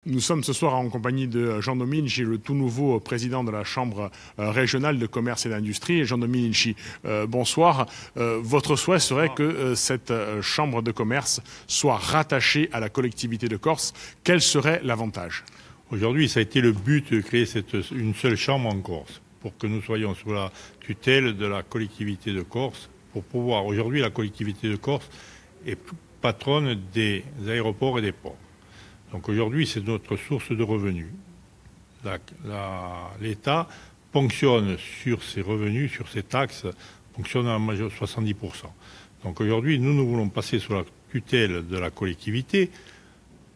Nous sommes ce soir en compagnie de Jean Dominici, le tout nouveau président de la Chambre régionale de commerce et d'industrie. Jean Dominici, bonsoir. Votre souhait serait que cette Chambre de commerce soit rattachée à la collectivité de Corse. Quel serait l'avantage? Aujourd'hui, ça a été le but de créer une seule Chambre en Corse, pour que nous soyons sous la tutelle de la collectivité de Corse, pour pouvoir... Aujourd'hui, la collectivité de Corse est patronne des aéroports et des ports. Donc aujourd'hui, c'est notre source de revenus. L'État ponctionne sur ces revenus, sur ces taxes, ponctionne à 70%. Donc aujourd'hui, nous voulons passer sous la tutelle de la collectivité,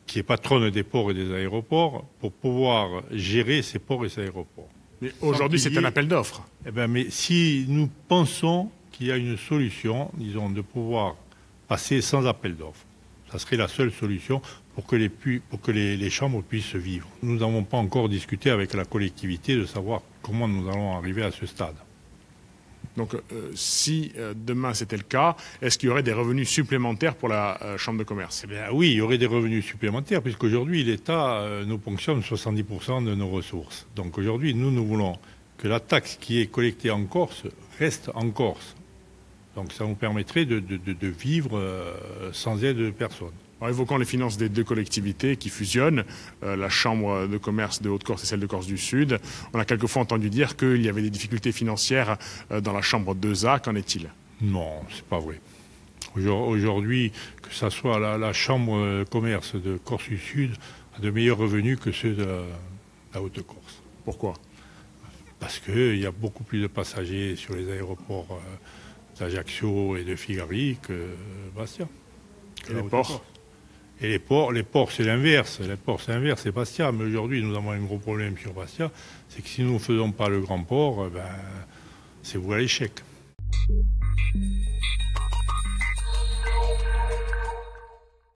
qui est patronne des ports et des aéroports, pour pouvoir gérer ces ports et ces aéroports. Mais aujourd'hui, c'est un appel d'offres. Eh bien, mais si nous pensons qu'il y a une solution, disons, de pouvoir passer sans appel d'offres, ça serait la seule solution pour que les chambres puissent vivre. Nous n'avons pas encore discuté avec la collectivité de savoir comment nous allons arriver à ce stade. Donc si demain c'était le cas, est-ce qu'il y aurait des revenus supplémentaires pour la Chambre de commerce? Eh bien, oui, il y aurait des revenus supplémentaires, puisqu'aujourd'hui l'État nous ponctionne 70% de nos ressources. Donc aujourd'hui, nous voulons que la taxe qui est collectée en Corse reste en Corse. Donc ça nous permettrait de vivre sans aide de personne. En évoquant les finances des deux collectivités qui fusionnent, la Chambre de commerce de Haute-Corse et celle de Corse du Sud, on a quelquefois entendu dire qu'il y avait des difficultés financières dans la Chambre 2A. Qu'en est-il? Non, c'est pas vrai. Aujourd'hui, que ce soit la Chambre de commerce de Corse du Sud a de meilleurs revenus que ceux de la Haute-Corse. Pourquoi? Parce qu'il y a beaucoup plus de passagers sur les aéroports d'Ajaccio et de Figari que Bastia. Et les ports? Et les ports c'est l'inverse. Les ports c'est l'inverse, c'est Bastia. Mais aujourd'hui, nous avons un gros problème sur Bastia, c'est que si nous ne faisons pas le grand port, c'est voué à l'échec.